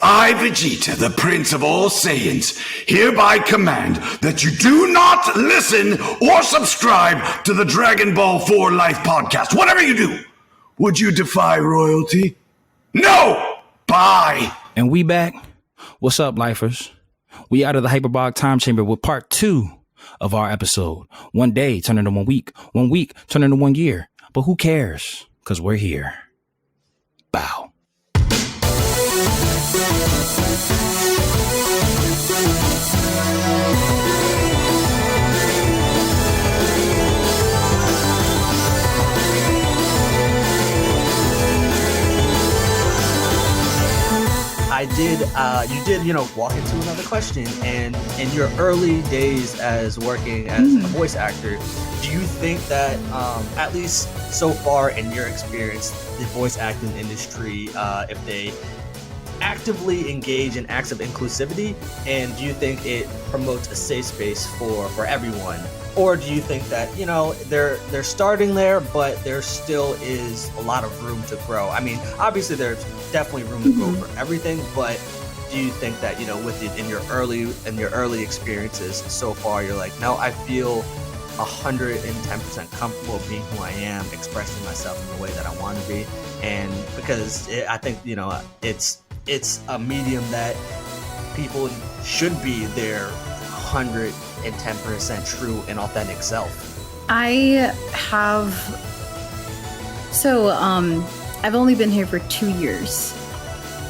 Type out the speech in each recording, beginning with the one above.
I, Vegeta, the Prince of all Saiyans, hereby command that you do not listen or subscribe to the Dragon Ball 4 Life podcast. Whatever you do, would you defy royalty? No! Bye! And we back. What's up, lifers? We out of the hyperbolic time chamber with part 2 of our episode. 1 day turn into 1 week. 1 week turn into 1 year. But who cares? Because we're here. Bow. You did, walk into another question, and in your early days as working as a voice actor, do you think that, at least so far in your experience, the voice acting industry, if they actively engage in acts of inclusivity, and do you think it promotes a safe space for everyone? Or do you think that, they're starting there, but there still is a lot of room to grow? I mean, obviously there's definitely room to grow for everything, but do you think that, with it in your early experiences so far, you're like, no, I feel 110% comfortable being who I am, expressing myself in the way that I want to be? And because I think, it's a medium that people should be their 110% true and authentic self. I've only been here for 2 years.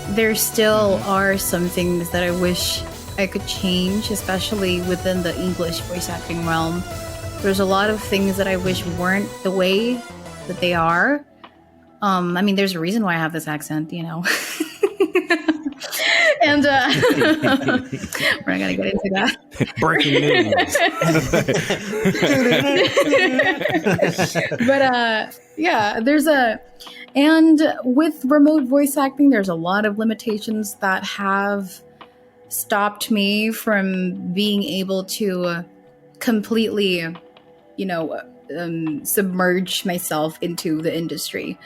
There still are some things that I wish I could change, especially within the English voice acting realm. There's a lot of things that I wish weren't the way that they are. There's a reason why I have this accent, And we're not gonna get into that. Breaking news. But and with remote voice acting, there's a lot of limitations that have stopped me from being able to completely, submerge myself into the industry.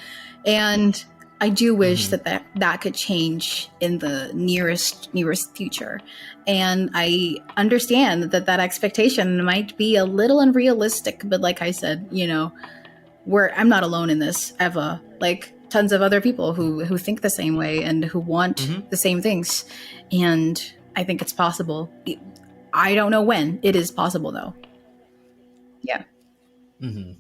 And I do wish that could change in the nearest future. And I understand that expectation might be a little unrealistic, but like I said, I'm not alone in this. I have tons of other people who think the same way and who want the same things. And I think it's possible. I don't know when. It is possible though. Yeah. Mm-hmm.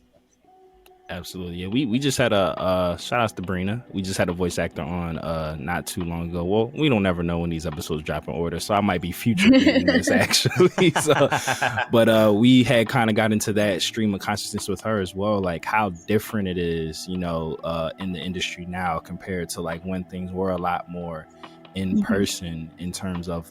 Absolutely. Yeah, we just had a shout out to Brina. We just had a voice actor on not too long ago. Well, we don't ever know when these episodes drop in order, so I might be future this actually. But we had kind of got into that stream of consciousness with her as well, like how different it is, in the industry now compared to like when things were a lot more in person in terms of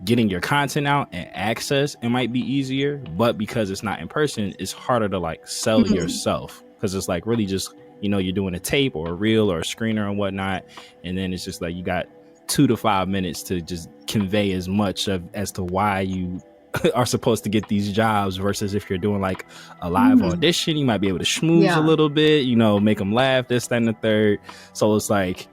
getting your content out and access. It might be easier, but because it's not in person, it's harder to like sell yourself, because it's like really just you're doing a tape or a reel or a screener and whatnot, and then it's just like you got 2 to 5 minutes to just convey as much as to why you are supposed to get these jobs, versus if you're doing like a live audition, you might be able to schmooze a little bit, make them laugh, this, that, and the third. So it's like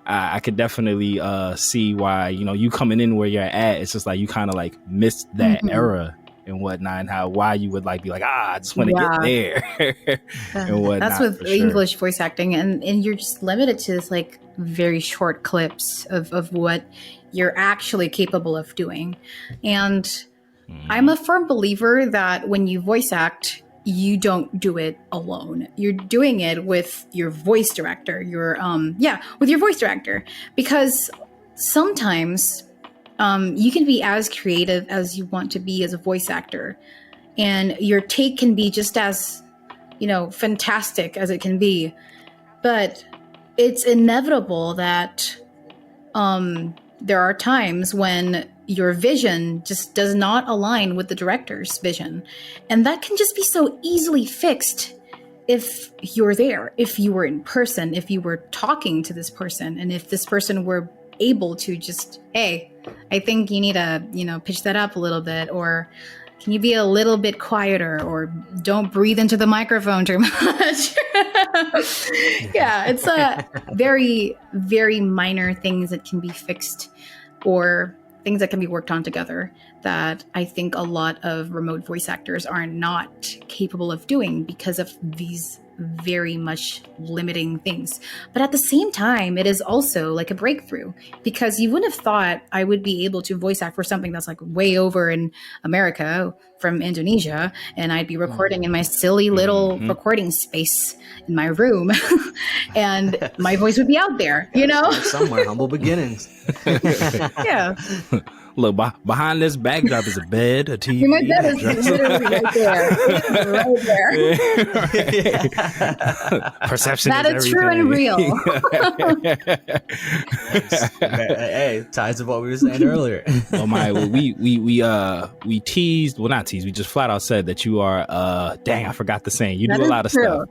I could definitely see why, you coming in where you're at, it's just like you kind of like missed that era and whatnot, and why you would like be like, I just want to get there and whatnot. That's with English voice acting, and you're just limited to this like very short clips of what you're actually capable of doing. And I'm a firm believer that when you voice act, you don't do it alone. You're doing it with your voice director, with your voice director, because sometimes you can be as creative as you want to be as a voice actor, and your take can be just as, fantastic as it can be. But it's inevitable that there are times when your vision just does not align with the director's vision. And that can just be so easily fixed if you're there, if you were in person, if you were talking to this person, and if this person were able to just, hey, I think you need to, pitch that up a little bit, or can you be a little bit quieter, or don't breathe into the microphone too much. Yeah, it's a very, very minor things that can be fixed or things that can be worked on together that I think a lot of remote voice actors are not capable of doing because of these very much limiting things. But at the same time, it is also like a breakthrough because you wouldn't have thought I would be able to voice act for something that's like way over in America from Indonesia, and I'd be recording in my silly little recording space in my room and my voice would be out there, you know? Somewhere, humble beginnings. Yeah. Look, behind this backdrop is a bed, a TV. My bed is literally right there. Right there. Perception That is true and real. Hey, ties to what we were saying earlier. Well, Maya, we teased, well, not teased, we just flat out said that you are, dang, I forgot the saying. You do a lot of stuff.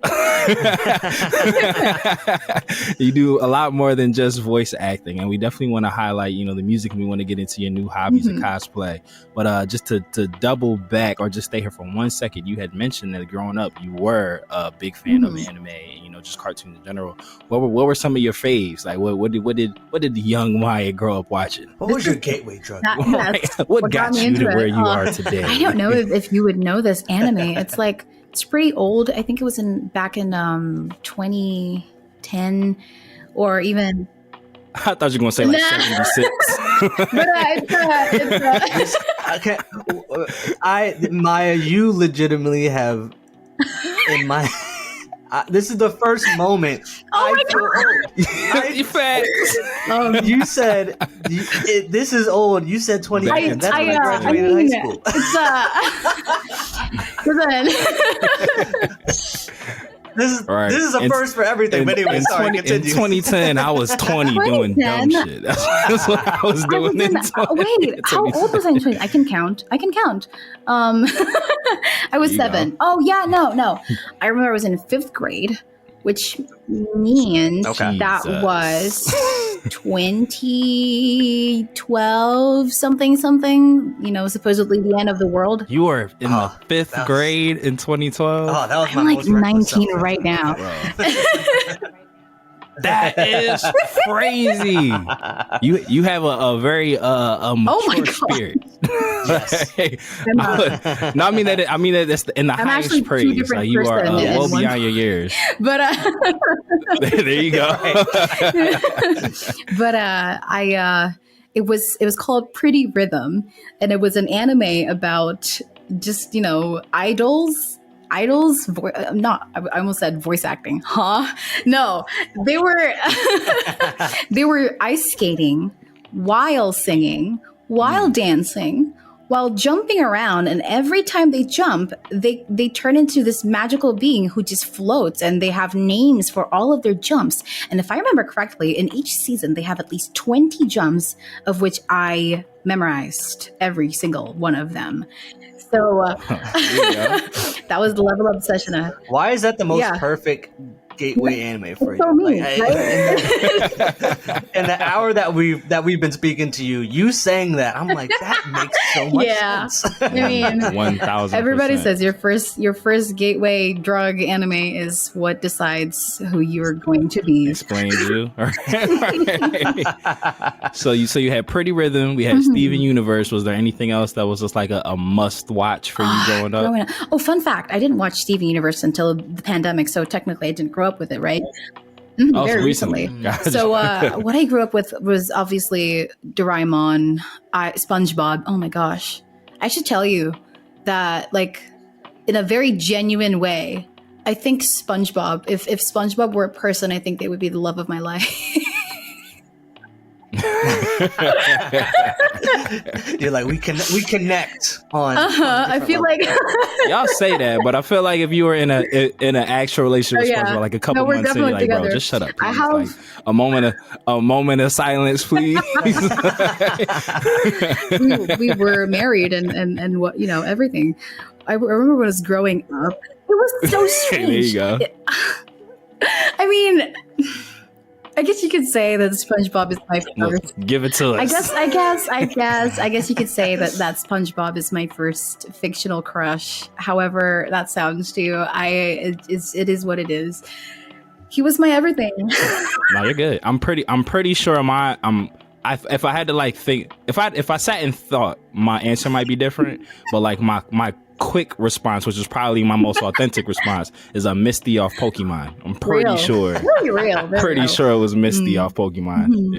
You do a lot more than just voice acting, and we definitely want to highlight, the music, and we want to get into your new hobbies and cosplay. But just to double back or just stay here for 1 second, you had mentioned that growing up you were a big fan of anime and just cartoons in general. What were some of your faves? Like what did the young Maya grow up watching? What was your gateway drug? What got you to where you are today? I don't know if you would know this anime. It's pretty old. I think it was back in 2010 or even. I thought you were going to say 76. But Maya, you legitimately have in my. This is the first moment. Oh my God! You said this is old. You said 2010. That's when I graduated high school. This is a first for everything. But anyway, sorry. In 2010, I was 20 doing dumb shit. That's what I was doing. Wait, how old was I in 20? I can count. I was 7. Oh yeah, no. I remember I was in 5th grade, which means that was 2012, something. Supposedly the end of the world. You were in the 5th grade in 2012. Oh, that was I'm like 19 right now. That is crazy. You have a very mature spirit. Yes. No, I mean that it's in the highest praise. Like you are well beyond your years. But there you go. But it was called Pretty Rhythm, and it was an anime about just idols. I almost said voice acting. No, they were they were ice skating while singing, while dancing, while jumping around, and every time they jump, they turn into this magical being who just floats, and they have names for all of their jumps. And if I remember correctly, in each season they have at least 20 jumps, of which I memorized every single one of them. So that was the level of obsession. Why is that the most perfect gateway anime for you? So mean, in the hour that we've been speaking to you, you saying that, I'm like, that makes so much sense. I mean, 1,000%. Everybody says your first gateway drug anime is what decides who you're going to be. Explains you. So you had Pretty Rhythm. We had Steven Universe. Was there anything else that was just like a must watch for you growing up? Oh, fun fact! I didn't watch Steven Universe until the pandemic, so technically I didn't grow up with it, right? Very recently. Gotcha. So what I grew up with was obviously Doraemon, SpongeBob. Oh my gosh. I should tell you that, like, in a very genuine way, I think SpongeBob, if SpongeBob were a person, I think they would be the love of my life. You're like, we connect on. I feel like y'all say that, but I feel like if you were in an actual relationship with SpongeBob, like a couple months in, you're like, together. bro, just shut up. Please. Like, a moment of silence, please. we were married and what, everything. I remember when I was growing up, it was so strange. There you go. I mean, I guess you could say that SpongeBob is my first. Give it to us. I guess you could say that SpongeBob is my first fictional crush. However that sounds to you, it is what it is. He was my everything. No, you're good. I'm pretty sure if I had to like think, if I sat and thought, my answer might be different. But like my quick response, which is probably my most authentic response, is a Misty off Pokemon. I'm pretty Real. sure. Really real. Pretty real. sure it was Misty off Pokemon.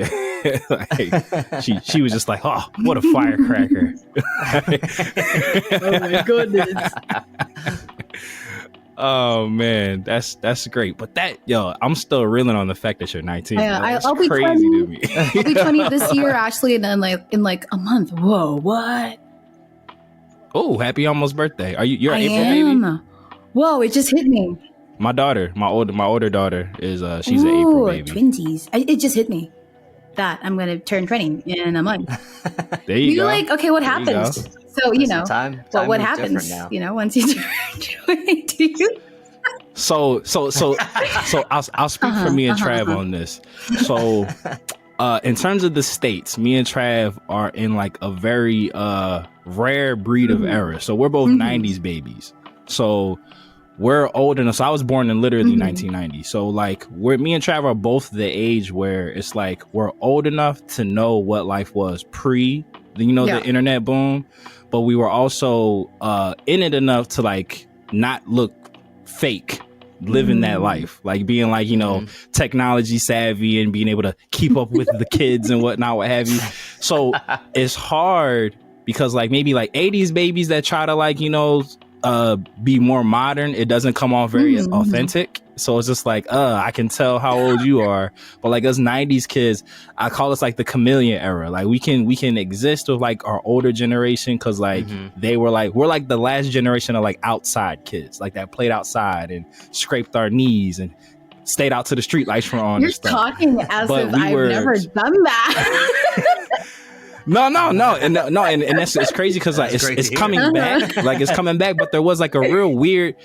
Like, she was just like, oh, what a firecracker. Oh my goodness. Oh man, that's great. But I'm still reeling on the fact that you're 19. That's I'll be crazy 20. to me. I'll be 20 this year, actually, and then in like a month. Whoa, what? Oh, happy almost birthday. You're I April am. baby? Whoa, it just hit me. My daughter, my older daughter is she's an April baby. Twinsies. It just hit me that I'm gonna turn 20 in a month. There you go. Like, okay, what There you happens? go. So time what is happens? different now. You know, once you turn 20. So I'll speak for me and Trav on this. So in terms of the states, me and Trav are in like a very rare breed of era. So we're both 90s babies. So we're old enough. So I was born in literally 1990. So like me and Trav are both the age where it's like we're old enough to know what life was pre, the internet boom, but we were also in it enough to like not look fake living that life, like being like, technology savvy and being able to keep up with the kids and whatnot, what have you. So it's hard because like maybe like 80s babies that try to like, be more modern, it doesn't come off very authentic. So it's just like, I can tell how old you are. But like us 90s kids, I call us like the chameleon era. Like we can exist with like our older generation because like we're like the last generation of like outside kids, like that played outside and scraped our knees and stayed out to the street lights for on. You're talking as if I've never done that. No, and that's it's crazy because like it's coming back, like it's coming back. But there was like a real weird.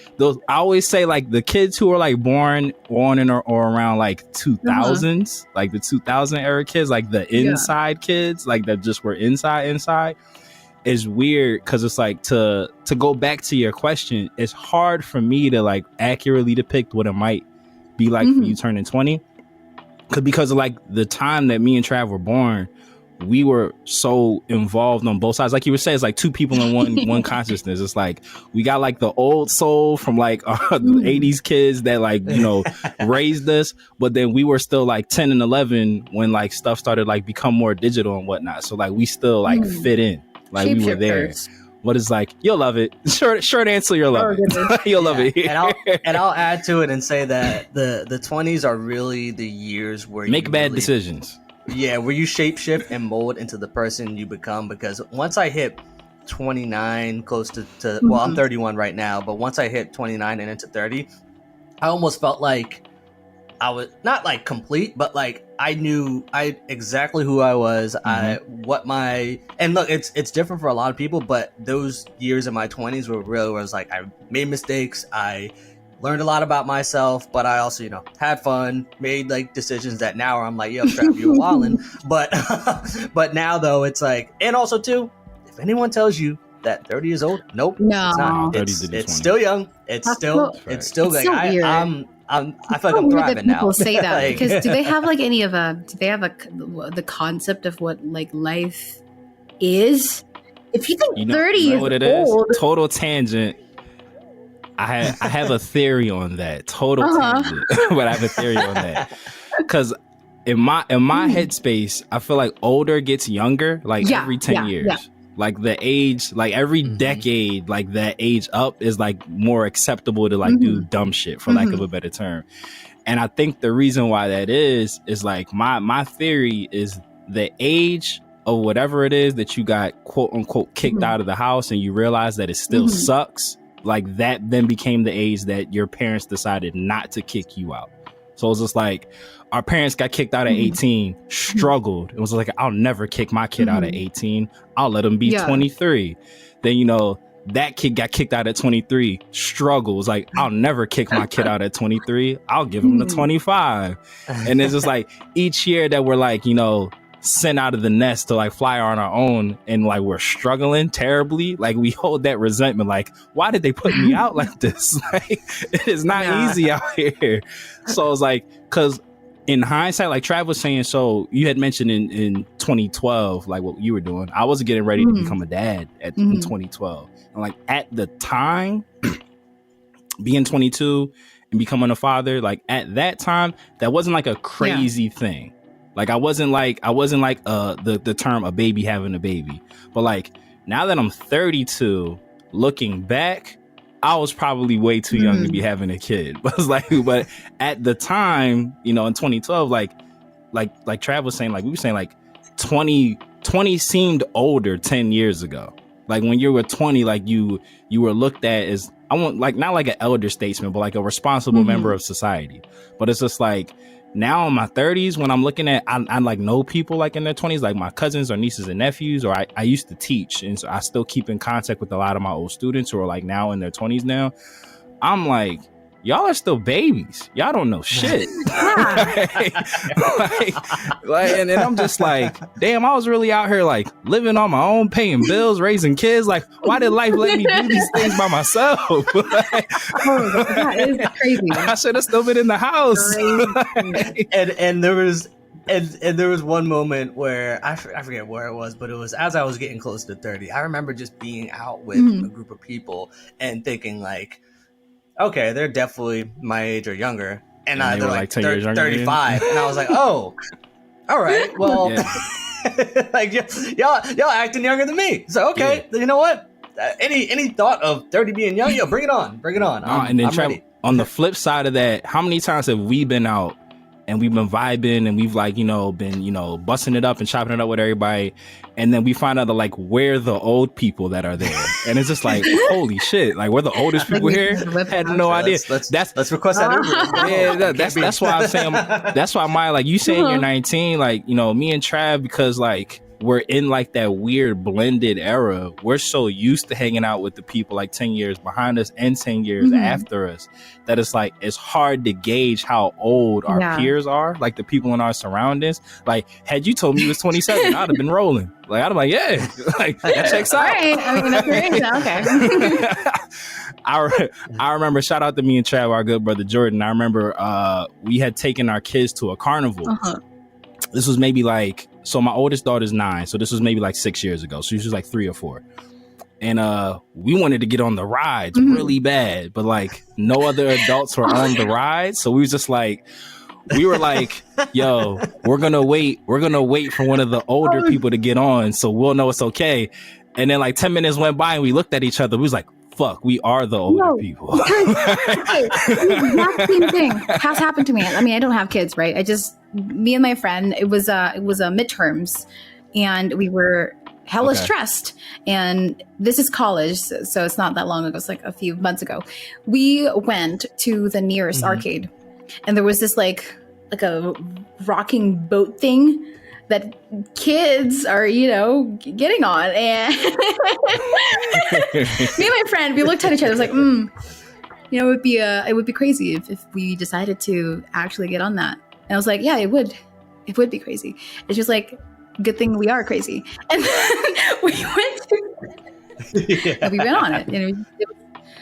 I always say like the kids who are like born in or around like 2000s, like the 2000 era kids, like the inside kids, like that just were inside. Is weird because it's like to go back to your question, it's hard for me to like accurately depict what it might be like for you turning 20, because of like the time that me and Trav were born. We were so involved on both sides. Like you were saying, it's like two people in one consciousness. It's like we got like the old soul from like the 80s kids that like, raised us. But then we were still like 10 and 11 when like stuff started like become more digital and whatnot. So like we still like fit in. Like we were there. What is like, you'll love it. Short answer, you'll love it. You'll love it. And I'll add to it and say that the 20s are really the years where you make bad decisions. Yeah, where you shapeshift and mold into the person you become. Because once I hit 29, close to well, I'm 31 right now, but once I hit 29 and into 30, I almost felt like I was not like complete, but like I knew exactly who I was. And look, it's different for a lot of people, but those years in my 20s were really where I was like, I made mistakes, I learned a lot about myself, but I also, had fun, made like decisions that now I'm like, yo, Trav, you're wildin'. But now though, it's like, and also too, if anyone tells you that 30 years old, nope, no, it's not. It's still young. It's still like weird. I feel like I'm thriving now. People say that like, because do they have the concept of what like life is? If you think 30 is what it old, is? Total tangent. I have a theory on that. Total tangent, but I have a theory on that because in my headspace, I feel like older gets younger, like every 10 years. Yeah. Like the age, like every decade, like that age up is like more acceptable to like do dumb shit, for lack of a better term. And I think the reason why that is like my theory is the age of whatever it is that you got quote unquote kicked out of the house and you realize that it still sucks. Like that then became the age that your parents decided not to kick you out. So it's just like our parents got kicked out at 18, struggled. It was like, I'll never kick my kid out at 18. I'll let him be 23. Then, that kid got kicked out at 23, struggles. Like, I'll never kick my kid out at 23. I'll give him the 25. And it's just like each year that we're like, sent out of the nest to like fly on our own, and like we're struggling terribly, like we hold that resentment, like, why did they put me out like this? Like, it is not easy out here. So it's like, because in hindsight, like Trav was saying, so you had mentioned in 2012, like what you were doing. I was getting ready to become a dad in 2012. And like at the time, being 22 and becoming a father, like at that time, that wasn't like a crazy thing. Like I wasn't like the term a baby having a baby. But like now that I'm 32, looking back, I was probably way too young to be having a kid. But it's like, but at the time, you know, in 2012, like Trav was saying, like we were saying, like 20 seemed older 10 years ago. Like when you were 20, like you were looked at as, I want like not like an elder statesman, but like a responsible member of society. But it's just like now in my 30s, when I'm looking at, I like know people like in their 20s, like my cousins or nieces and nephews, or I used to teach, and so I still keep in contact with a lot of my old students who are like now in their 20s now. I'm like, y'all are still babies. Y'all don't know shit. And then I'm just like, damn, I was really out here like living on my own, paying bills, raising kids. Like, why did life let me do these things by myself? That is crazy. I should have still been in the house. And there was one moment where I forget where it was, but it was as I was getting close to 30. I remember just being out with a group of people and thinking like, okay, they're definitely my age or younger, and they're like 10 years younger, 35, and I was like, oh, all right, well, like y'all acting younger than me, so okay, you know what? Any thought of 30 being young? Yo, bring it on. And then Trevor, on the flip side of that, how many times have we been out and we've been vibing and we've like, you know, been, you know, busting it up and chopping it up with everybody, and then we find out that like we're the old people that are there, and it's just like, holy shit, like we're the oldest people here. Had no idea. Let's request that Uber. Yeah, that's why I'm saying. That's why Maya, like you saying you're 19, like, you know, me and Trav, because like we're in like that weird blended era. We're so used to hanging out with the people like 10 years behind us and 10 years after us that it's like it's hard to gauge how old our peers are, like the people in our surroundings. Like, had you told me you was 27, I'd have been rolling. Like, I'd have like, yeah, like that checks out. All right. I mean, that's your age. Okay. I remember, shout out to me and Trav, our good brother Jordan. I remember we had taken our kids to a carnival. This was maybe like, so my oldest daughter's 9, so this was maybe like 6 years ago. So she was like 3 or 4. And we wanted to get on the rides really bad, but like no other adults were on the rides. So we were like, yo, we're gonna wait for one of the older people to get on so we'll know it's okay. And then like 10 minutes went by and we looked at each other. We was like, fuck, we are the older people. The exact same thing has happened to me. I mean, I don't have kids, right? Me and my friend, it was a midterms, and we were hella stressed. And this is college, so it's not that long ago. It's like a few months ago. We went to the nearest arcade, and there was this like a rocking boat thing that kids are, you know, getting on. And me and my friend, we looked at each other. I was like, you know, it would be crazy if we decided to actually get on that. And I was like, yeah, it would be crazy. It's just like, good thing we are crazy. And then we went on it. And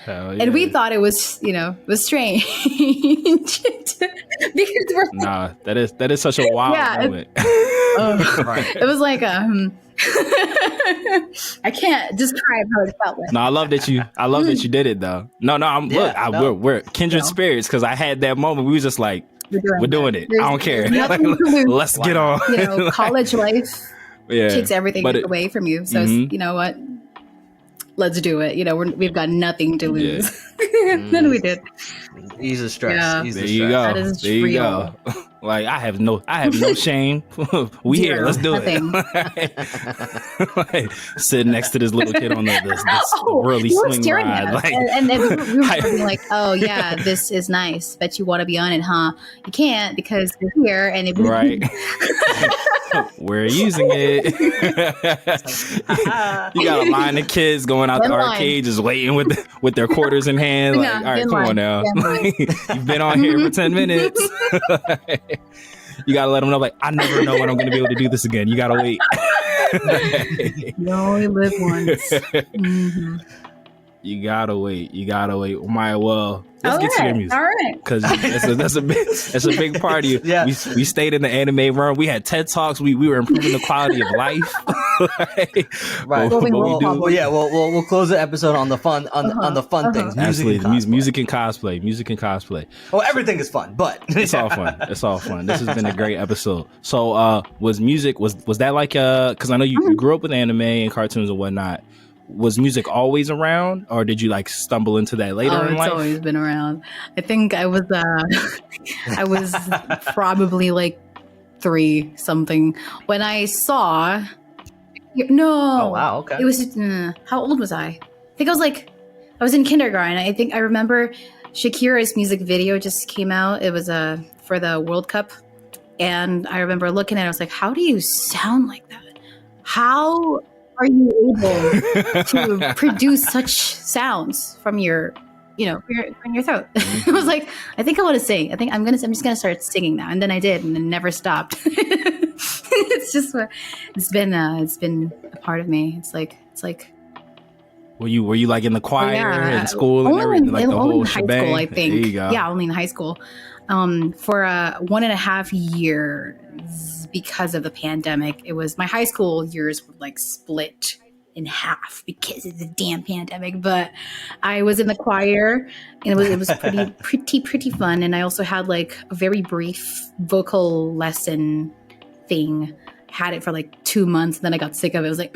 and we thought it was, you know, was strange because we're that is such a wild moment. It was like I can't describe how it felt like. No, I love that you did it though. We're kindred spirits, because I had that moment. We was just like, we're doing it. I don't care. Like, let's get on. You know, college life takes everything away from you. So you know what? Let's do it. You know, we've got nothing to lose. Then we did. Ease the stress. Yeah. Ease the there stress. you go. That is there you real. go. Like I have no shame. We here. Let's do it. Like, sitting next to this little kid on this whirly swing ride. Like, and we were being like, oh yeah, this is nice, but you want to be on it, huh? You can't because you're here, and right. We're using it. You got a line of kids going out the arcade, just waiting with their quarters in hand. Like, all right, come on now. You've been on here for 10 minutes. You gotta let them know, like, I never know when I'm gonna be able to do this again. You gotta wait. You only live once. Mm-hmm. You gotta wait. Maya, well, let's get to your music. All right. Because that's a big part of you. Yeah. We stayed in the anime run. We had TED Talks. We were improving the quality of life. Right. We'll close the episode on the fun on the fun things. Music and cosplay. Well, everything is fun, but it's all fun. This has been a great episode. So, was music was that like because I know you grew up with anime and cartoons and whatnot. Was music always around, or did you like stumble into that later in life? It's always been around. I think I was probably like 3 something when I saw. No. Oh wow. Okay. It was. How old was I? I think I was in kindergarten. I think I remember Shakira's music video just came out. It was for the World Cup, and I remember looking at it. I was like, "How do you sound like that? How are you able to produce such sounds from your throat?" I was like, I think I want to sing. I'm just gonna start singing now. And then I did, and then never stopped. It's just it's been a part of me. It's like. Were you like in the choir in school and everything, like the whole shebang? High school, I think. There you go. Yeah, only in high school. For 1.5 years because of the pandemic. It was my high school years were like split in half because of the damn pandemic. But I was in the choir, and it was pretty fun. And I also had like a very brief vocal lesson thing. Had it for like 2 months, and then I got sick of it. I was like,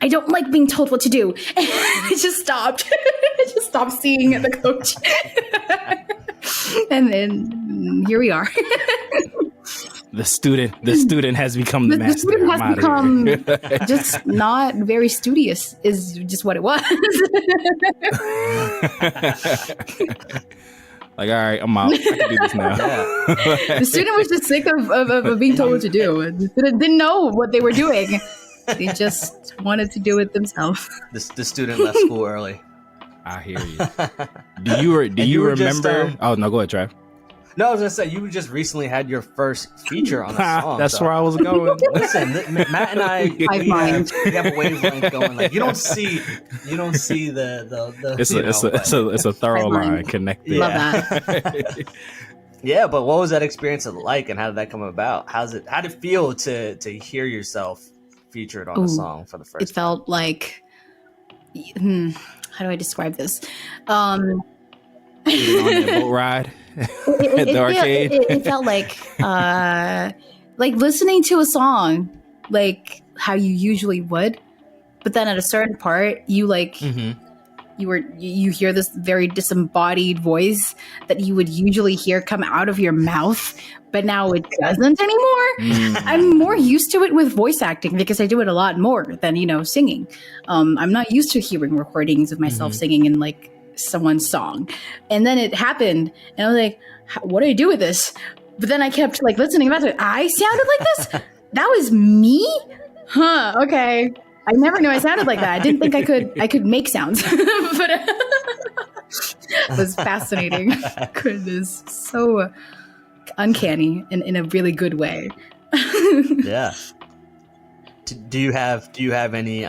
I don't like being told what to do. And I just stopped. I just stopped seeing the coach. And then here we are. The student has become the master. The student has become just not very studious is just what it was. Like, all right, I'm out. I can do this now. The student was just sick of being told what to do. The student didn't know what they were doing. They just wanted to do it themselves. The student left school early. I hear you. Do you remember? Just, oh no, go ahead, Trav. No, I was gonna say you just recently had your first feature on a song. That's where I was going. Listen, Matt and I we have a wavelength going. Like you don't see the. It's a thorough line connected. Love that. Yeah, but what was that experience like, and how did that come about? How did it feel to hear yourself featured on a song for the first time? It felt like, how do I describe this? On that boat ride at the arcade. It felt like listening to a song, like how you usually would, but then at a certain part, you like. You hear this very disembodied voice that you would usually hear come out of your mouth, but now it doesn't anymore. I'm more used to it with voice acting because I do it a lot more than, singing. I'm not used to hearing recordings of myself singing in like someone's song. And then it happened and I was like, what do I do with this? But then I kept like listening back to it. I sounded like this? That was me? Huh, okay. I never knew I sounded like that. I didn't think I could make sounds, but it was fascinating. Goodness, so uncanny in a really good way. Yeah. Do you have any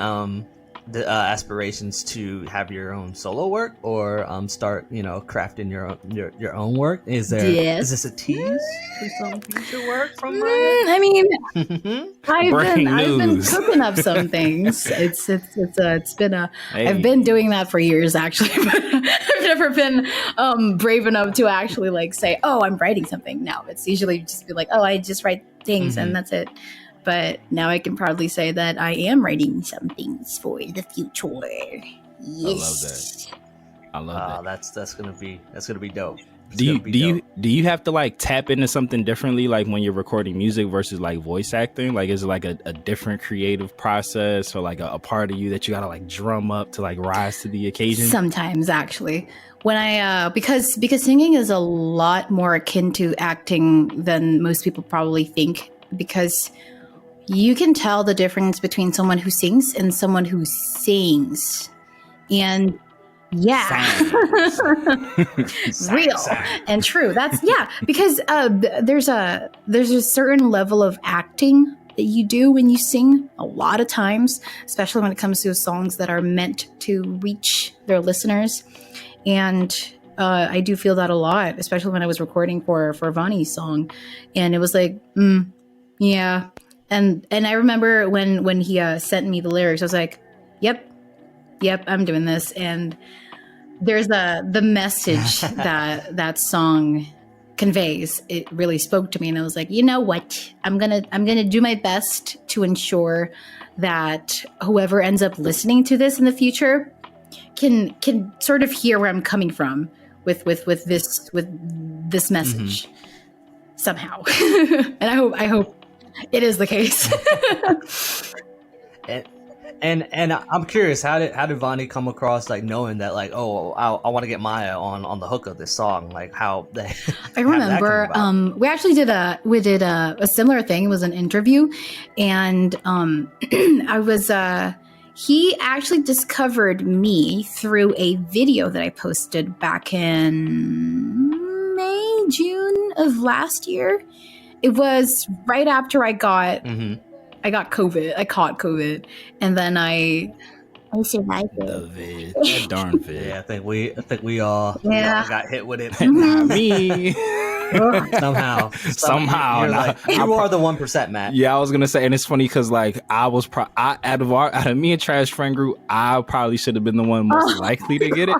aspirations to have your own solo work or start crafting your own work? Is this a tease for some future work from Maya? I mean, I've been cooking up some things. I've been doing that for years actually, but I've never been brave enough to actually like say, oh, I'm writing something. No, it's usually just be like, oh, I just write things and that's it. But now I can proudly say that I am writing some things for the future. Yes. I love that. That's gonna be dope. Do you have to like tap into something differently, like when you're recording music versus like voice acting? Like, is it like a different creative process or like a part of you that you gotta like drum up to like rise to the occasion? Sometimes, actually, when I because singing is a lot more akin to acting than most people probably think, because you can tell the difference between someone who sings and someone who sings. And Yeah. Real and true. That's because there's a certain level of acting that you do when you sing a lot of times, especially when it comes to songs that are meant to reach their listeners. And I do feel that a lot, especially when I was recording for Vani's song, and it was like, yeah. And I remember when he sent me the lyrics, I was like, yep, I'm doing this. And there's the message that song conveys. It really spoke to me, and I was like, you know what? I'm gonna do my best to ensure that whoever ends up listening to this in the future can sort of hear where I'm coming from with this message somehow. And I hope it is the case. And I'm curious, how did Vani come across, like, knowing that, like, oh, I want to get Maya on the hook of this song, like how they I remember we actually did a similar thing. It was an interview, and I was he actually discovered me through a video that I posted back in June of last year. It was right after I got COVID. I caught COVID, and then I survived it. The vid, that darn vid. Yeah, I think we all got hit with it. Not me. Somehow. Somehow. You are the 1%, Matt. Yeah, I was gonna say, and it's funny because like I was out of me and Trash friend group, I probably should have been the one most likely to get it.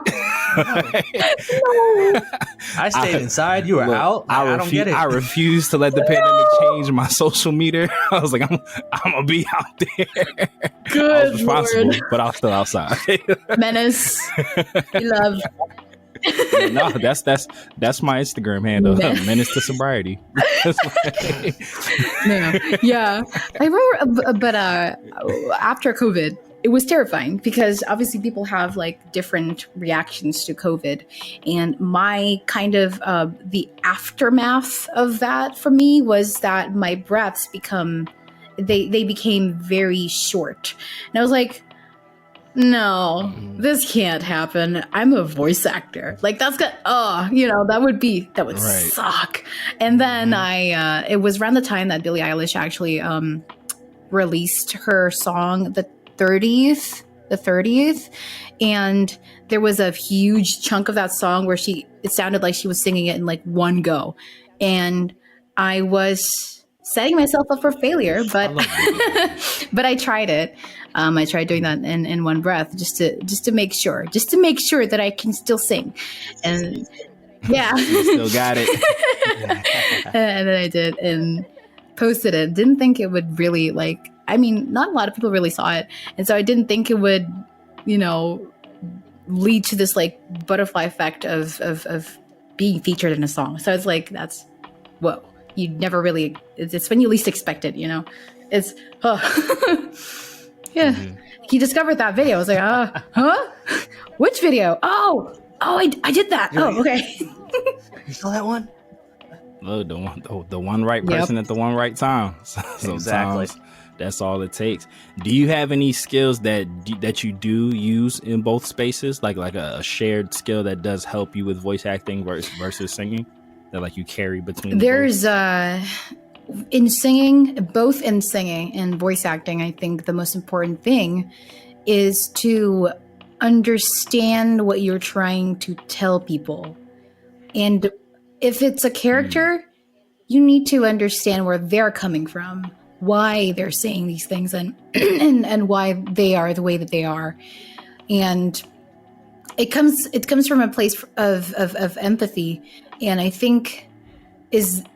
I stayed inside. You were out. I don't get it. I refused to let the pandemic change my social meter. I was like, I'm gonna be out there. Good I was responsible, Lord. but I was still outside. Menace. We love. No, that's my Instagram handle. Menace to sobriety. No, yeah, I remember, but after COVID, it was terrifying because obviously people have like different reactions to COVID, and my kind of the aftermath of that for me was that my breaths became very short, and I was like, no, this can't happen. I'm a voice actor. Like that's good. That would suck. And then it was around the time that Billie Eilish actually released her song, the 30th. And there was a huge chunk of that song where it sounded like she was singing it in like one go. And I was setting myself up for failure, but but I tried it. I tried doing that in one breath just to make sure that I can still sing. And yeah, you still got it. And then I did and posted it. Didn't think it would really not a lot of people really saw it. And so I didn't think it would, lead to this like butterfly effect of being featured in a song. So it's like, that's, whoa, you never really, it's when you least expect it, it's, yeah. He discovered that video. I was like, huh? Which video? Oh, I did that. Oh, okay. You saw that one? Look, the one right person at the one right time. Sometimes Exactly. That's all it takes. Do you have any skills that you do use in both spaces, like a shared skill that does help you with voice acting versus singing, that like you carry between? There's in singing, both in singing and voice acting, I think the most important thing is to understand what you're trying to tell people. And if it's a character, you need to understand where they're coming from, why they're saying these things, and and why they are the way that they are. And it comes from a place of empathy. And I think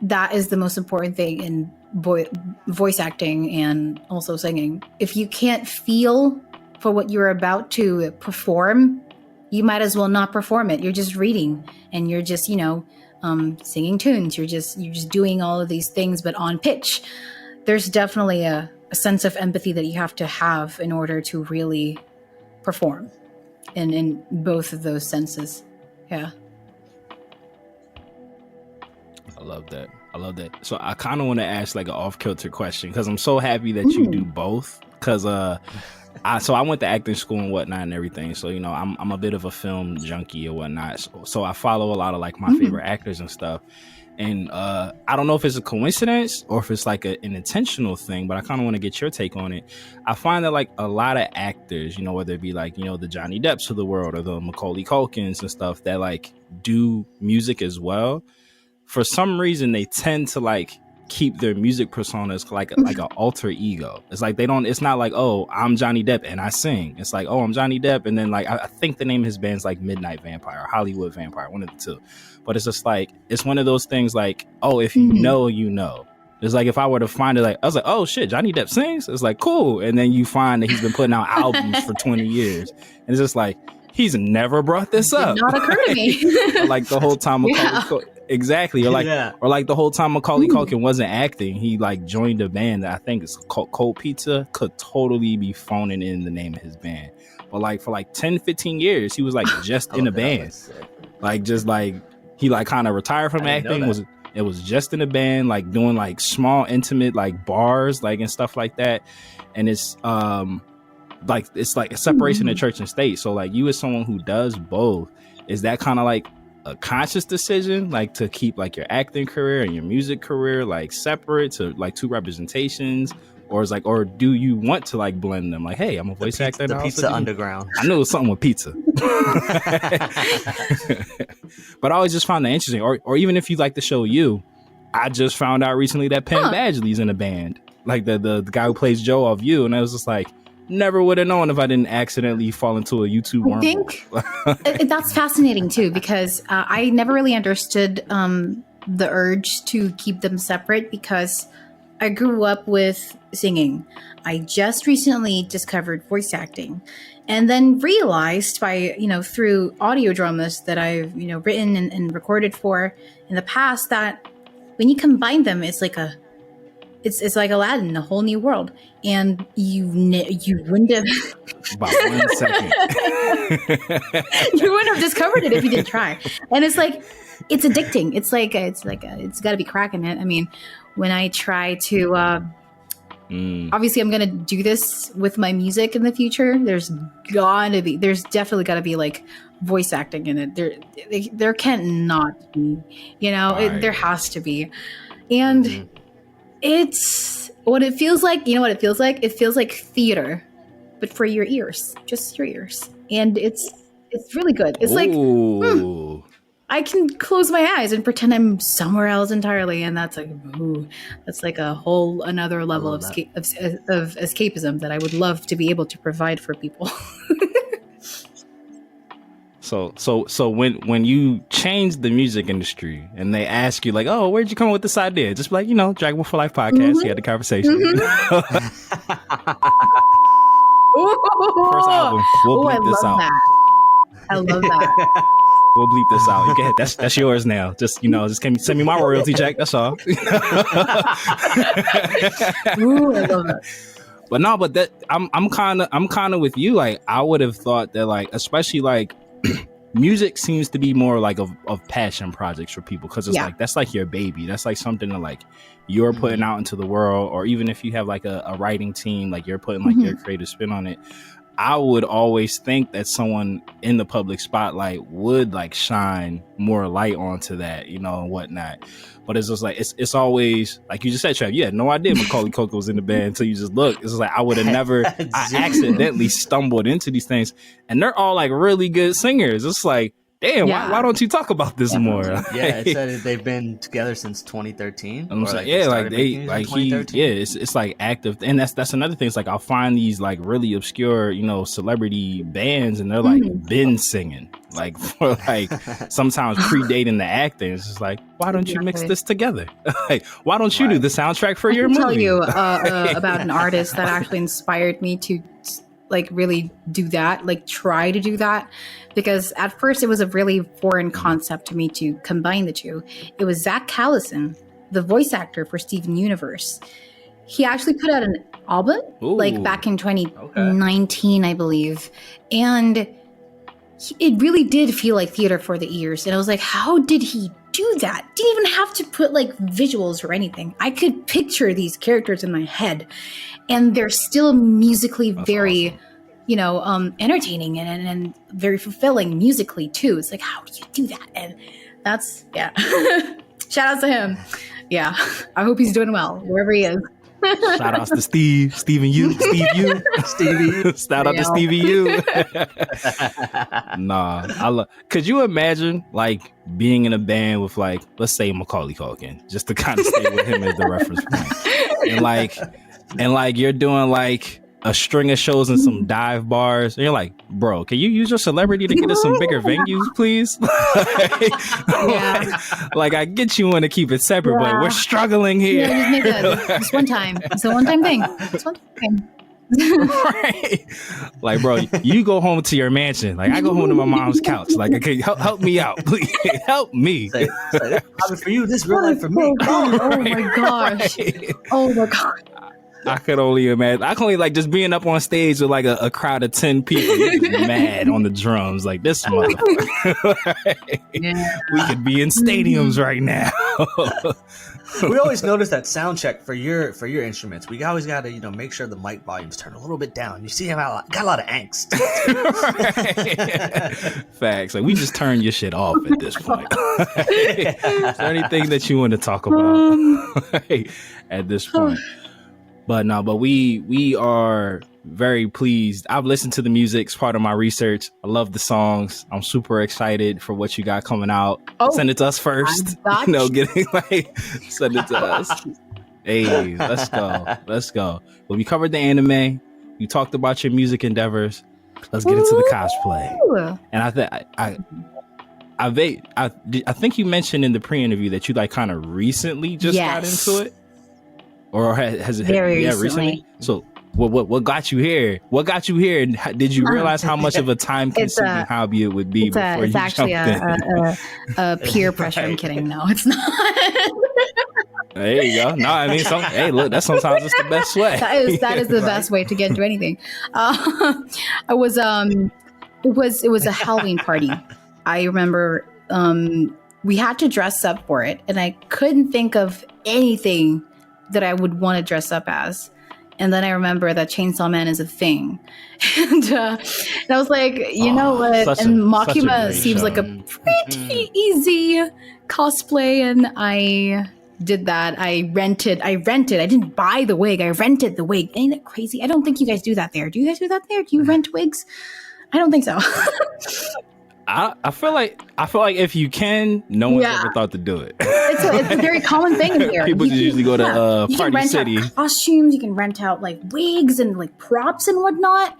that is the most important thing in voice acting and also singing. If you can't feel for what you're about to perform, you might as well not perform it. You're just reading and you're just, singing tunes. You're just doing all of these things, but on pitch. There's definitely a sense of empathy that you have to have in order to really perform in both of those senses. Yeah. I love that. So I kind of want to ask like an off-kilter question because I'm so happy that you do both. Because So I went to acting school and whatnot and everything. So, you know, I'm a bit of a film junkie or whatnot. So I follow a lot of like my favorite actors and stuff. And I don't know if it's a coincidence or if it's like an intentional thing, but I kind of want to get your take on it. I find that like a lot of actors, you know, whether it be like, you know, the Johnny Depps of the world or the Macaulay Culkins and stuff that like do music as well. For some reason, they tend to like keep their music personas like an alter ego. It's like it's not like, oh, I'm Johnny Depp and I sing. It's like, oh, I'm Johnny Depp. And then like, I think the name of his band's like Midnight Vampire or Hollywood Vampire, one of the two. But it's just like, it's one of those things like, oh, if you know, you know. It's like if I were to find it, like, I was like, oh shit, Johnny Depp sings? It's like, cool. And then you find that he's been putting out albums for 20 years. And it's just like, he's never brought this up. Did not occur to me. Like the whole time exactly. Or like the whole time Macaulay Culkin wasn't acting, he like joined a band that I think is called Cold Pizza, could totally be phoning in the name of his band. But like for like 10, 15 years, he was like just in a band. Like just like he like kind of retired from acting. It was just in a band, like doing like small, intimate like bars, like and stuff like that. And it's like a separation of church and state. So like you as someone who does both, is that kind of like a conscious decision, like to keep like your acting career and your music career like separate to like two representations, or is like, or do you want to like blend them? Like, hey, I'm a voice actor. The Pizza Underground. I knew it was something with pizza, but I always just found that interesting. Or even if you like the show You, I just found out recently that Penn Badgley's in a band, like the guy who plays Joe of You, and I was just like, never would have known if I didn't accidentally fall into a YouTube wormhole. I think that's fascinating too, because I never really understood the urge to keep them separate, because I grew up with singing. I just recently discovered voice acting, and then realized by, you know, through audio dramas that I've, you know, written and recorded for in the past, that when you combine them, it's like it's like Aladdin, a whole new world. And you wouldn't have about 1 second. You wouldn't have discovered it if you didn't try. And it's like, it's addicting. It's got to be cracking it. I mean, when I try to, obviously I'm going to do this with my music in the future. There's definitely got to be like voice acting in it. There can't not be, you know, Right. There has to be. And it's what it feels like. You know what it feels like? It feels like theater, but for your ears, just your ears. And it's really good. It's like, I can close my eyes and pretend I'm somewhere else entirely. And that's like, that's like a whole another level of escapism that I would love to be able to provide for people. So when you change the music industry and they ask you like, oh, where'd you come up with this idea? Just be like, you know, Dragon for Life podcast. You had the conversation. First album. We'll bleep this out. I love that. We'll bleep this out. You can hit that's yours now. Just, you know, just send me my royalty check. That's all. Ooh, I love that. But no, but that I'm kind of with you. Like I would have thought that like, especially like music seems to be more like of passion projects for people, because it's like that's like your baby. That's like something that like you're putting out into the world, or even if you have like a writing team, like you're putting like your creative spin on it. I would always think that someone in the public spotlight would like shine more light onto that, you know, and whatnot. But it's just like, it's always, like you just said, Trav, you had no idea Macaulay Culkin was in the band until you just looked. It's like, I would have never, I accidentally stumbled into these things, and they're all like really good singers. It's like, damn, why don't you talk about this more? Yeah, it said they've been together since 2013. I'm like, yeah, like they, like he, yeah, it's like active, and that's another thing. It's like I'll find these like really obscure, you know, celebrity bands, and they're like been singing, like for like sometimes predating the acting. It's just like, why don't you mix this together? Like, why don't you do the soundtrack for your movie? I'll tell you about an artist that actually inspired me to like really do that, like try to do that, because at first it was a really foreign concept to me to combine the two. It was Zach Callison, the voice actor for Steven Universe. He actually put out an album like back in 2019, I believe, and it really did feel like theater for the ears. And I was like, how did he do that? Didn't even have to put like visuals or anything. I could picture these characters in my head, and they're still musically very entertaining and very fulfilling musically too. It's like, how do you do that? And that's, yeah. Shout out to him. Yeah. I hope he's doing well wherever he is. Shout outs to Stevie U. Stevie. Shout out to Stevie U. Nah, could you imagine like being in a band with like, let's say Macaulay Culkin, just to kind of stay with him as the reference point, and like you're doing like a string of shows in some dive bars, and you're like, bro, can you use your celebrity to get us some bigger venues, please? like I get you want to keep it separate, but we're struggling here. Yeah, just make this one time. It's a one-time thing. It's one thing. Right. Like, bro, you go home to your mansion. Like, I go home to my mom's couch. Like, okay, help me out, please. Help me. Say, for you, this real life for me. Oh my gosh. Oh my god. I could only imagine. I can only like just being up on stage with like a crowd of 10 people, just mad on the drums. Like this motherfucker. We could be in stadiums right now. We always notice that sound check for your instruments. We always got to make sure the mic volumes turn a little bit down. You see him got a lot of angst. Facts. Like we just turn your shit off at this point. Is there anything that you want to talk about at this point? But we are very pleased. I've listened to the music. It's part of my research. I love the songs. I'm super excited for what you got coming out. Send it to us first. Send it to us. Hey, let's go. Well, we covered the anime. You talked about your music endeavors. Let's get into the cosplay. And I think you mentioned in the pre-interview that you like kind of recently just got into it. Or has it very recently? So what got you here? What got you here? And did you realize how much of a time-consuming hobby it would be before you jumped in? It's actually a peer pressure. I'm kidding. No, it's not. There you go. No, I mean, look, that sometimes it's the best way. That is the best way to get into anything. It was a Halloween party. I remember we had to dress up for it, and I couldn't think of anything that I would want to dress up as. And then I remember that Chainsaw Man is a thing. And I was like, you know what? And Makima seems like a pretty easy cosplay. And I did that. I rented. I didn't buy the wig. I rented the wig. Ain't that crazy? I don't think you guys do that there. Do you guys do that there? Do you rent wigs? I don't think so. I feel like if you can, no one's ever thought to do it. It's a very common thing in here. People just usually go to Party City. You can rent out costumes. You can rent out like wigs and like props and whatnot.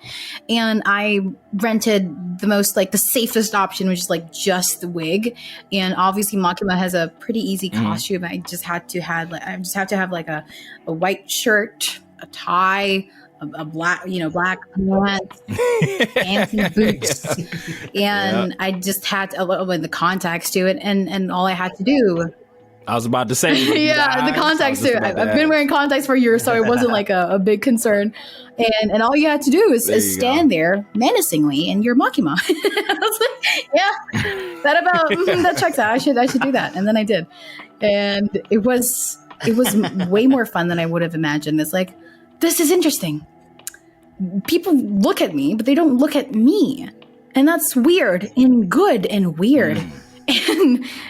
And I rented the most like the safest option, which is like just the wig. And obviously Makima has a pretty easy costume. I just had to have like a white shirt, a tie, a black pants, fancy boots, and I just had the contacts to it, and all I had to do. I was about to say, the contacts too. I've been wearing contacts for years, so it wasn't like a big concern. And all you had to do is stand there menacingly, and you're Makima. I was like, that checks out. I should do that, and then I did, and it was way more fun than I would have imagined. It's like, this is interesting. People look at me, but they don't look at me. And that's weird and good and weird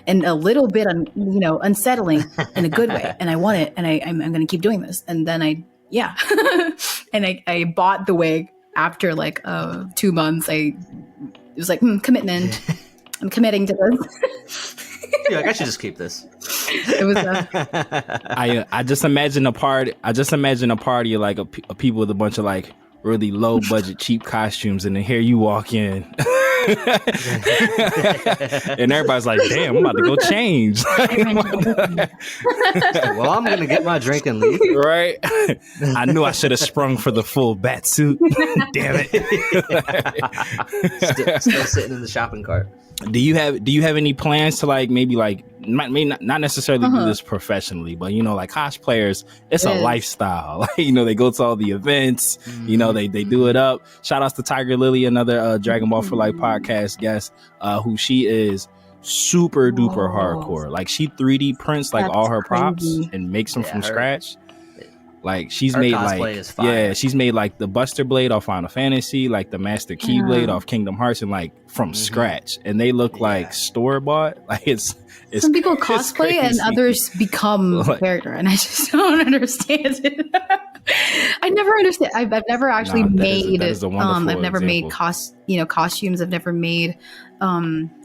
and a little bit unsettling in a good way. And I want it, and I'm going to keep doing this. And then and I bought the wig after like 2 months. It was like, commitment. I'm committing to this. Yeah, I should just keep this. It was. I just imagine a party. Of like a people with a bunch of like really low budget cheap costumes, and then here you walk in, and everybody's like, "Damn, I'm about to go change." Well, I'm gonna get my drink and leave. Right? I knew I should have sprung for the full bat suit. Damn it! Still sitting in the shopping cart. Do you have any plans to like maybe like not necessarily do this professionally, but like cosplayers, it's a lifestyle. Like, they go to all the events, they do it up. Shout outs to Tiger Lily, another Dragon Ball for Life podcast guest, who she is super duper hardcore. Like she 3D prints like all her props and makes them from scratch. Like she's Her made cosplay like is fire. she's made like the Buster Blade off Final Fantasy, like the Master Keyblade off Kingdom Hearts, and like from scratch, and they look like store bought. Like it's some people cosplay and others become the character, and I just don't understand it. I never understand. I've never actually made. I've never made costumes. I've never made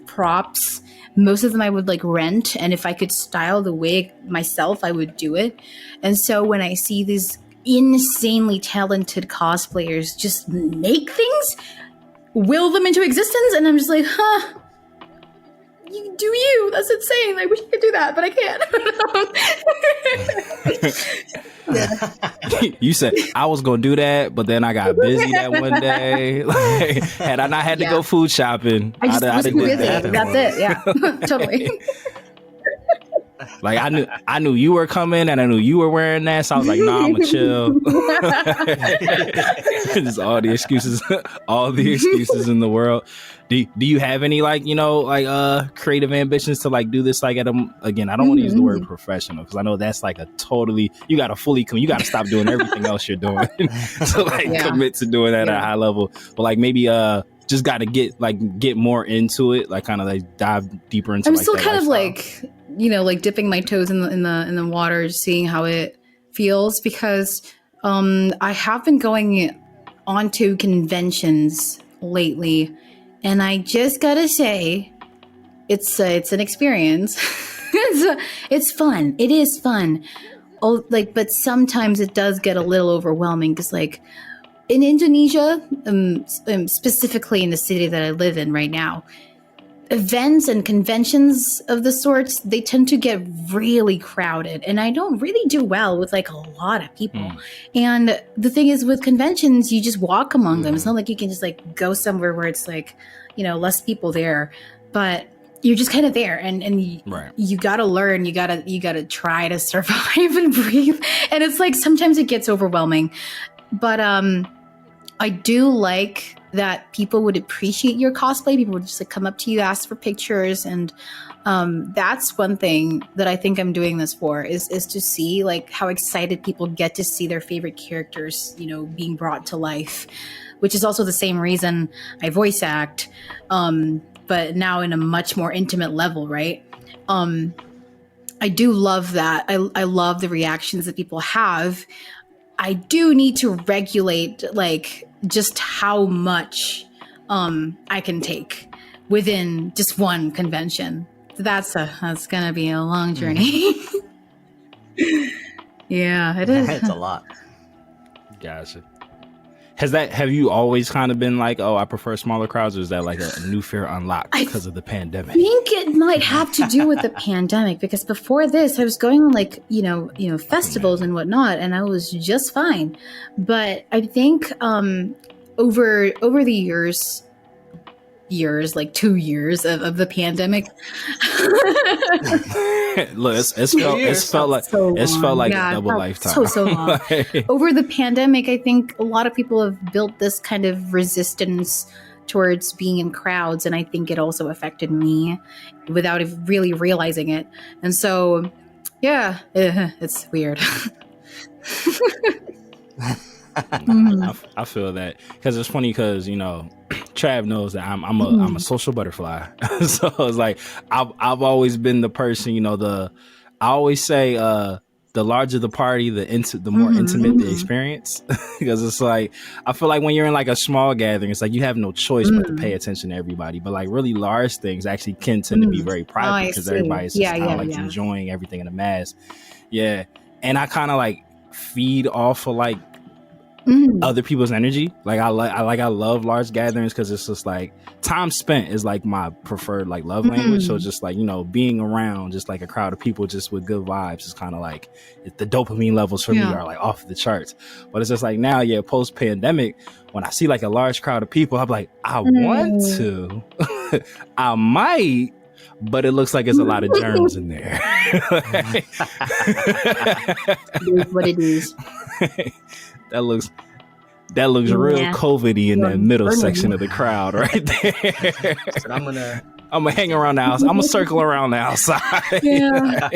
props. Most of them I would like rent, and if I could style the wig myself, I would do it. And so when I see these insanely talented cosplayers just make things, will them into existence, and I'm just like, huh. You do you. That's insane. I wish I could do that, but I can't. You said I was gonna do that, but then I got busy that one day. Like, had I not had to go food shopping, I was too busy. That's it. Yeah, totally. Like I knew you were coming, and I knew you were wearing that, so I was like, "Nah, I'ma chill." Just all the excuses in the world. Do you have any creative ambitions to like do this again? I don't want to use the word professional because I know that's like you got to stop doing everything else you're doing to commit to doing that at a high level. But like maybe just got to get more into it, like kind of like dive deeper into. I'm still kind of like dipping my toes in the water, seeing how it feels, because I have been going onto conventions lately, and I just gotta say, it's an experience. It's fun. It is fun. But sometimes it does get a little overwhelming because, like, in Indonesia, specifically in the city that I live in right now, events and conventions of the sorts, they tend to get really crowded, and I don't really do well with like a lot of people. And the thing is, with conventions, you just walk among them. It's not like you can just like go somewhere where it's like, less people there, but you're just kind of there, and you gotta learn, you gotta try to survive and breathe. And it's like sometimes it gets overwhelming, but I do like that people would appreciate your cosplay. People would just like come up to you, ask for pictures, and that's one thing that I think I'm doing this for is to see like how excited people get to see their favorite characters, being brought to life, which is also the same reason I voice act, but now in a much more intimate level, right? I do love that. I love the reactions that people have. I do need to regulate like just how much I can take within just one convention. That's gonna be a long journey. Yeah, it is. It's a lot. Gotcha. Have you always kind of been like, oh, I prefer smaller crowds, or is that like a new fear unlocked because of the pandemic? I think it might have to do with the pandemic, because before this, I was going on like, festivals and whatnot, and I was just fine. But I think over the years, like 2 years of the pandemic. Look, it's felt like a double lifetime. So long. Over the pandemic, I think a lot of people have built this kind of resistance towards being in crowds, and I think it also affected me without really realizing it. And so, yeah, it's weird. I feel that, because it's funny because Trav knows that I'm a social butterfly. So it's like I've always been the person, I always say the larger the party, the more intimate the experience. Because it's like, I feel like when you're in like a small gathering, it's like you have no choice but to pay attention to everybody. But like really large things actually can tend to be very private, because everybody's just kind of enjoying everything in a mass. Yeah. And I kind of like feed off of like other people's energy. Like I love large gatherings, because it's just like time spent is like my preferred like love language. So just like being around just like a crowd of people just with good vibes is kind of like the dopamine levels for me are like off the charts. But it's just like now, post pandemic, when I see like a large crowd of people, I'm like, I want to, I might, but it looks like there's a lot of germs in there. It is what it is. That looks real COVID-y in that middle section of the crowd right there. So I'm I'm gonna hang around the house. I'm gonna circle around the outside. Yeah.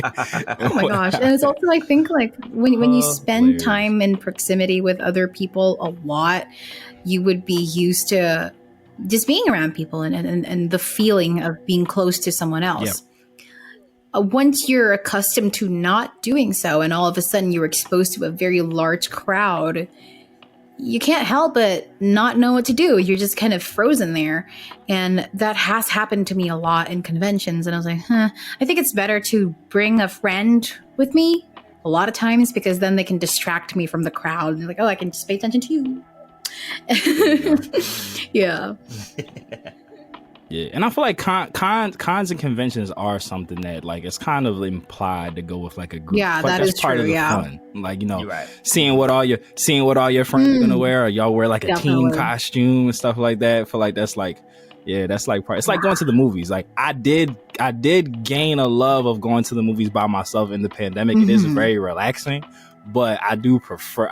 Oh my gosh. And it's also, I think, like when you spend hilarious. time in proximity with other people a lot, you would be used to just being around people and the feeling of being close to someone else. Once you're accustomed to not doing so, and all of a sudden you're exposed to a very large crowd, you can't help but not know what to do. You're just kind of frozen there. And that has happened to me a lot in conventions. And I was like, I think it's better to bring a friend with me a lot of times, because then they can distract me from the crowd. And they're like, oh, I can just pay attention to you. Yeah. Yeah, and I feel like cons and conventions are something that, like, it's kind of implied to go with like a group. Yeah, like, that that's is part true, of the yeah. fun. Like, you know, You're right. seeing what all your friends are gonna wear, or y'all wear like a team Definitely. costume and stuff like that. I feel like that's like, yeah, that's like part. It's like going to the movies. Like I did gain a love of going to the movies by myself in the pandemic. It is very relaxing. But I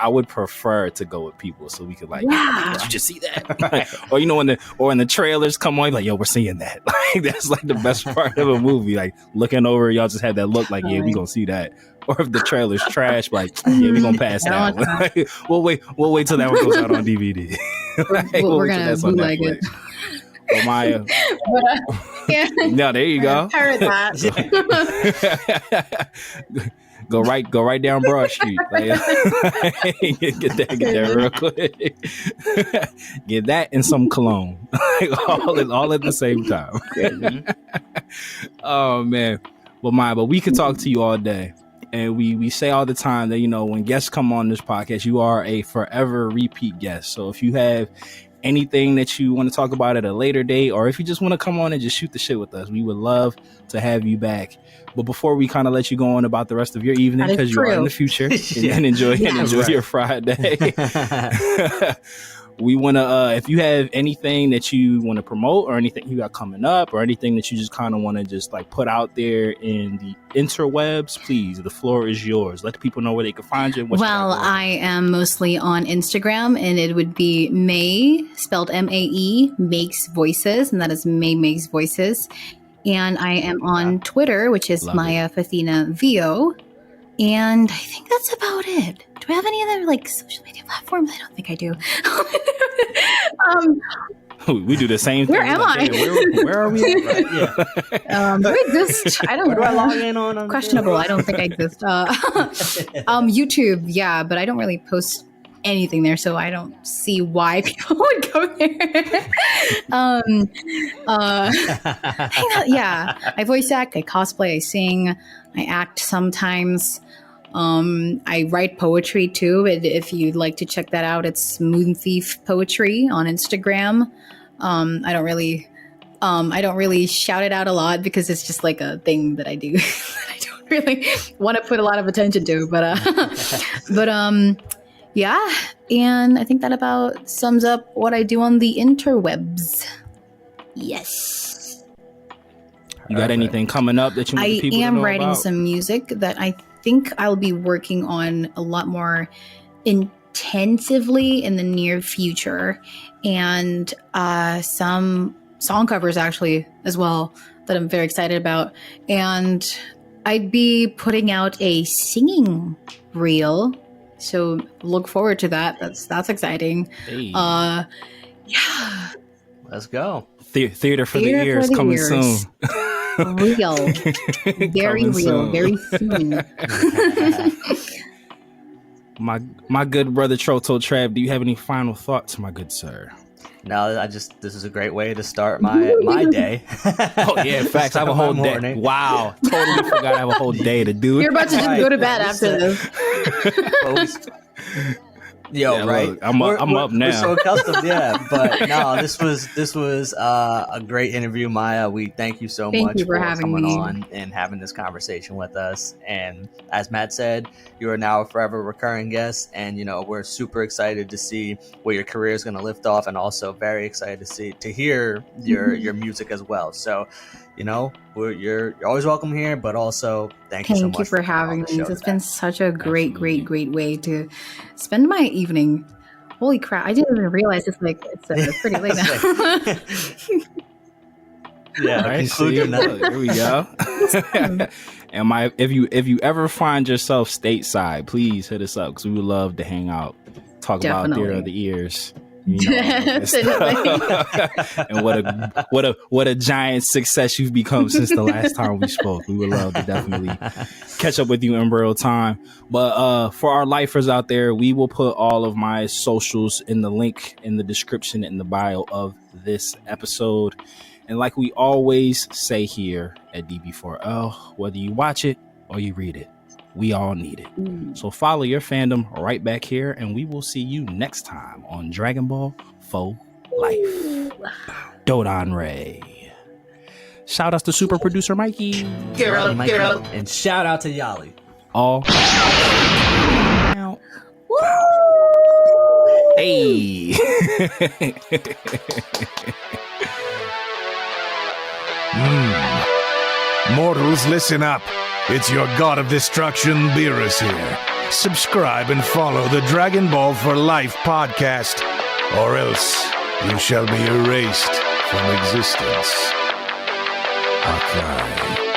would prefer to go with people so we could like, Yeah. did you just see that? Like, or you know, when the trailers come on, like, yo, we're seeing that. Like that's like the best part of a movie. Like looking over, y'all just have that look like, yeah, we gonna see that. Or if the trailer's trash, like, yeah, we gonna pass that one. Like, we'll wait till that one goes out on DVD. Like, We're gonna bootleg it. Oh, Maya. Yeah. No, there you go. I heard that. Go right down Broad Street. Like, get that real quick. Get that and some cologne. Like, all at the same time. Oh man. But we could talk to you all day. And we say all the time that, you know, when guests come on this podcast, you are a forever repeat guest. So if you have anything that you want to talk about at a later date, or if you just want to come on and just shoot the shit with us, we would love to have you back. But before we kind of let you go on about the rest of your evening, because you are in the future, and enjoy your Friday, we want to, if you have anything that you want to promote, or anything you got coming up, or anything that you just kind of want to just like put out there in the interwebs, please, the floor is yours. Let the people know where they can find you. Well, I am mostly on Instagram, and it would be May, spelled M-A-E, Makes Voices, and that is May Makes Voices. And I am on Twitter, which is Maya Fatheena VO. And I think that's about it. Do I have any other like social media platforms? I don't think I do. We do the same thing. Where am I? Where are we at? Right? Yeah. Do I exist? I don't know. Where do I log in on? Questionable. I don't think I exist. YouTube, yeah, but I don't really post anything there, so I don't see why people would go there. Yeah, I voice act, I cosplay, I sing, I act sometimes. I write poetry too. If you'd like to check that out, it's Moon Thief Poetry on Instagram. I don't really shout it out a lot because it's just like a thing that I do. I don't really want to put a lot of attention to, but yeah. And I think that about sums up what I do on the interwebs. Yes. You got anything coming up that you want the people to know about? I am writing some music that I think I'll be working on a lot more intensively in the near future, and some song covers actually as well that I'm very excited about. And I'd be putting out a singing reel, so look forward to that. That's exciting. Hey. Yeah, Let's go. Theater for the ears coming soon. Real, very real, very soon. My good brother Troto Trav, do you have any final thoughts, my good sir? No, this is a great way to start my day. Oh yeah, in fact, I have a whole day. Morning. Wow, totally forgot I have a whole day to do. You're about to just go to bed after this. Yo, yeah, right? Look, I'm up now. We're so accustomed, yeah. But no, this was a great interview, Maya. We thank you so much for having coming me on and having this conversation with us. And as Matt said, you are now a forever recurring guest, and you know we're super excited to see where your career is going to lift off, and also very excited to hear your music as well. So, you know, you're always welcome here, but also thank you so much for having me. It's been such a great way to spend my evening. Holy crap! I didn't even realize it's pretty late now. Yeah, Right? conclude your Look, here we go. And if you ever find yourself stateside, please hit us up because we would love to hang out, talk about theater of the ears. You know, and what a giant success you've become since the last time we spoke. We would love to definitely catch up with you in real time. But for our lifers out there, we will put all of my socials in the link in the description in the bio of this episode. And like we always say here at DB4L, whether you watch it or you read it, we all need it. So follow your fandom right back here, and we will see you next time on Dragon Ball for Life. Dodon Ray. Shout out to super producer Mikey. Get out. And shout out to Yali. All. Hey. Mortals, listen up. It's your god of destruction, Beerus here. Subscribe and follow the Dragon Ball for Life podcast, or else you shall be erased from existence. Okay.